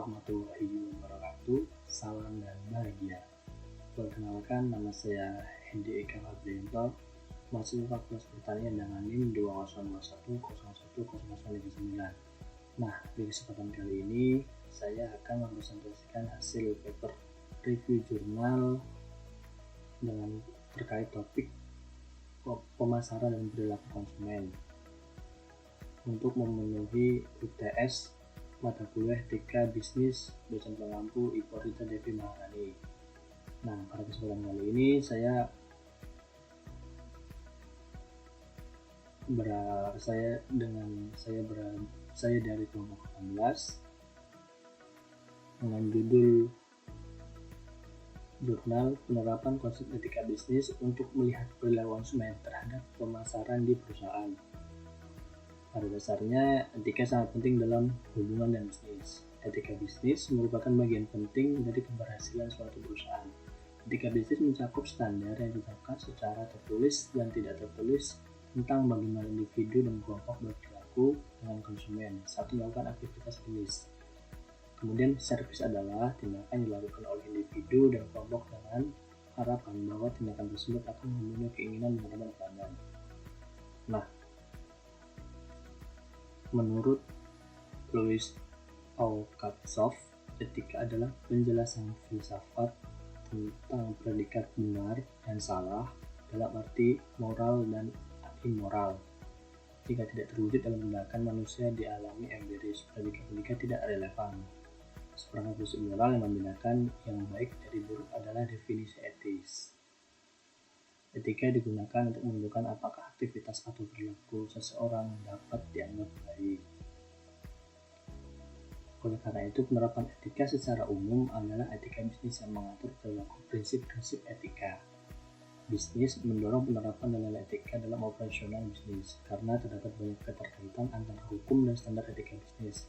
warahmatullahi wabarakatuh. Salam dan bahagia. Perkenalkan, nama saya Hendy Eka Fabrianto, mahasiswa Fakultas Pertanian dengan NIM 2021010159. Nah, di kesempatan kali ini saya akan mempresentasikan hasil paper review jurnal dengan terkait topik pemasaran dan perilaku konsumen untuk memenuhi UTS mata kuliah Etika Bisnis dosen pengampu Ibu Rita Devi Maharani. Nah, pada kesempatan kali ini saya dari kelompok 18 dengan judul Jurnal Penerapan Konsep Etika Bisnis untuk Melihat Perilaku Konsumen Terhadap Pemasaran di Perusahaan. Pada dasarnya, etika sangat penting dalam hubungan dan bisnis. Etika bisnis merupakan bagian penting dari keberhasilan suatu perusahaan. Etika bisnis mencakup standar yang ditetapkan secara tertulis dan tidak tertulis tentang bagaimana individu dan kelompok berperilaku dengan konsumen saat melakukan aktivitas bisnis. Kemudian, servis adalah tindakan yang dilakukan oleh individu dan kelompok dengan harapan bahwa tindakan tersebut akan memenuhi keinginan dan harapan pelanggan. Nah, menurut Louis Aukatsov, etika adalah penjelasan filsafat tentang predikat benar dan salah dalam arti moral dan immoral. Jika tidak terwujud dalam tindakan manusia dialami empiris, predikat-predikat tidak relevan. Seperangkat prinsip moral yang membedakan yang baik dari buruk adalah definisi etis. Etika digunakan untuk menentukan apakah aktivitas atau perilaku seseorang dapat dianggap baik. Oleh karena itu, penerapan etika secara umum adalah etika bisnis yang mengatur perilaku prinsip-prinsip etika. Bisnis mendorong penerapan nilai etika dalam operasional bisnis karena terdapat banyak keterkaitan antara hukum dan standar etika bisnis.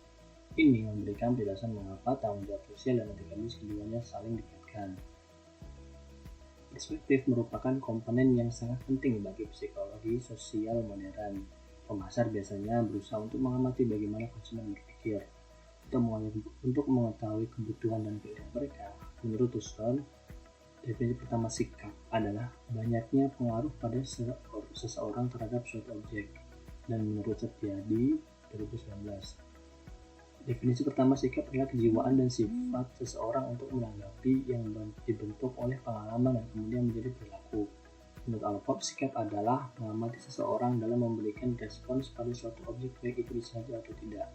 Ini memberikan penjelasan mengapa tanggung jawab sosial dan etika bisnis keduanya saling dikaitkan. Perspektif merupakan komponen yang sangat penting bagi psikologi sosial modern. Pemasar biasanya berusaha untuk mengamati bagaimana konsumen berpikir untuk mengetahui kebutuhan dan keinginan mereka. Menurut Tuston, definisi pertama sikap adalah banyaknya pengaruh pada seseorang terhadap suatu objek. Dan menurut Setiadi 2019, definisi pertama sikap adalah kejiwaan dan sifat seseorang untuk menanggapi yang dibentuk oleh pengalaman dan kemudian menjadi perilaku. Menurut Alport, sikap adalah mengamati seseorang dalam memberikan respons pada suatu objek baik itu disengaja atau tidak.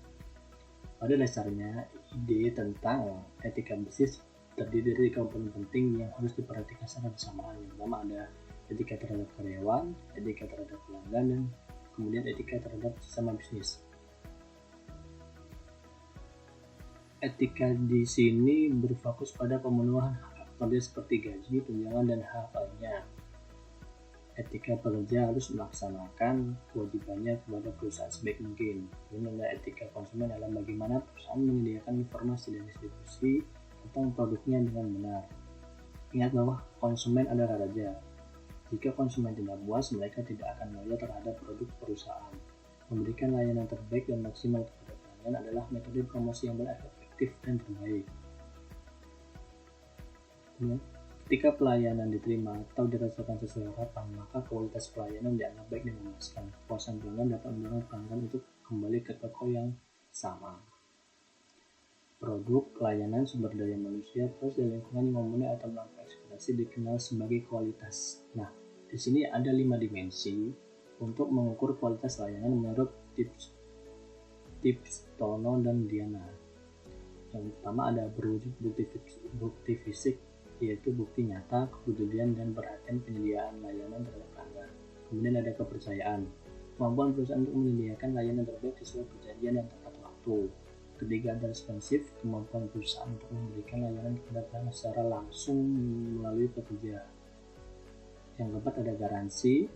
Pada dasarnya, ide tentang etika bisnis terdiri dari komponen penting yang harus diperhatikan secara bersamaan. Yang pertama ada etika terhadap karyawan, etika terhadap pelanggan, dan kemudian etika terhadap sesama bisnis. Etika di sini berfokus pada pemenuhan hak pekerja seperti gaji, tunjangan, dan hak lainnya. Etika pekerja harus melaksanakan kewajibannya kepada perusahaan sebaik mungkin. Kemudian ada etika konsumen adalah bagaimana perusahaan menyediakan informasi dan distribusi tentang produknya dengan benar. Ingat bahwa konsumen adalah raja. Jika konsumen tidak puas, mereka tidak akan loyal terhadap produk perusahaan. Memberikan layanan terbaik dan maksimal kepada pelanggan adalah metode promosi yang efektif dan terbaik. Ketika pelayanan diterima atau dirasakan sesuai harapan, maka kualitas pelayanan dianggap baik dan memuaskan. Kepuasan pelanggan dapat mendorong pelanggan untuk kembali ke toko yang sama. Produk, layanan, sumber daya manusia, plus dan lingkungan yang memenuhi atau melakukan ekspektasi dikenal sebagai kualitas. Nah, di sini ada 5 dimensi untuk mengukur kualitas layanan menurut tips Tono dan Diana. Yang pertama ada berwujud bukti fisik, yaitu bukti nyata, kepedulian dan perhatian penyediaan layanan terhadap pelanggan. Kemudian ada kepercayaan, kemampuan perusahaan untuk menyediakan layanan terbaik sesuai perjanjian dan tepat waktu. Ketiga ada responsif, kemampuan perusahaan untuk memberikan layanan kepada pelanggan secara langsung melalui pekerja. Yang keempat ada garansi,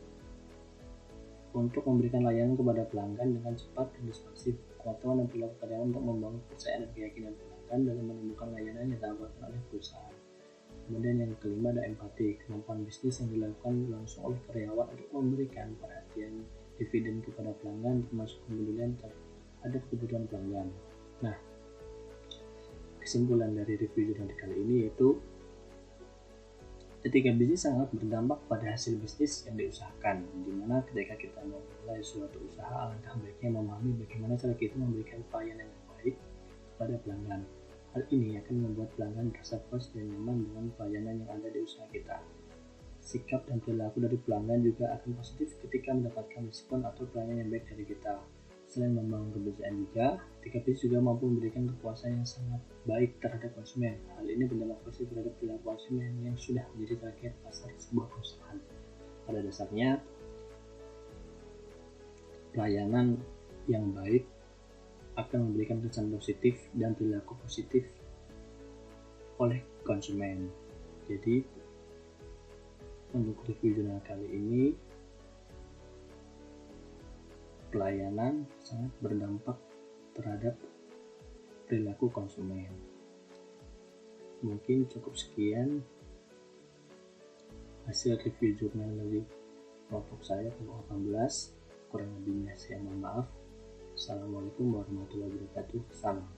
untuk memberikan layanan kepada pelanggan dengan cepat dan responsif. Pengetahuan dan perilaku karyawan untuk membangun kepercayaan dan keyakinan pelanggan dalam menemukan layanan yang ditawarkan oleh perusahaan. Kemudian yang kelima ada empati, kemampuan bisnis yang dilakukan langsung oleh karyawan untuk memberikan perhatian dividen kepada pelanggan termasuk kepedulian terhadap kebutuhan pelanggan. Nah, di kesimpulan dari review jurnal kali ini yaitu etika bisnis sangat berdampak pada hasil bisnis yang diusahakan, dimana ketika kita memulai suatu usaha, alangkah baiknya memahami bagaimana cara kita memberikan pelayanan yang baik kepada pelanggan. Hal ini akan membuat pelanggan merasa puas dan nyaman dengan pelayanan yang ada di usaha kita. Sikap dan perilaku dari pelanggan juga akan positif ketika mendapatkan respon atau pelayanan yang baik dari kita. Selain membangun kepercayaan juga, etika bisnis juga mampu memberikan kepuasan yang sangat baik terhadap konsumen. Hal ini berdampak positif terhadap perilaku konsumen yang sudah menjadi target pasar sebuah perusahaan. Pada dasarnya, pelayanan yang baik akan memberikan kesan positif dan perilaku positif oleh konsumen. Jadi, untuk review jurnal kali ini, pelayanan sangat berdampak terhadap perilaku konsumen. Mungkin cukup sekian hasil review jurnal dari kelompok saya, kelompok 18. Kurang lebihnya saya mohon maaf. Assalamualaikum warahmatullahi wabarakatuh. Salam.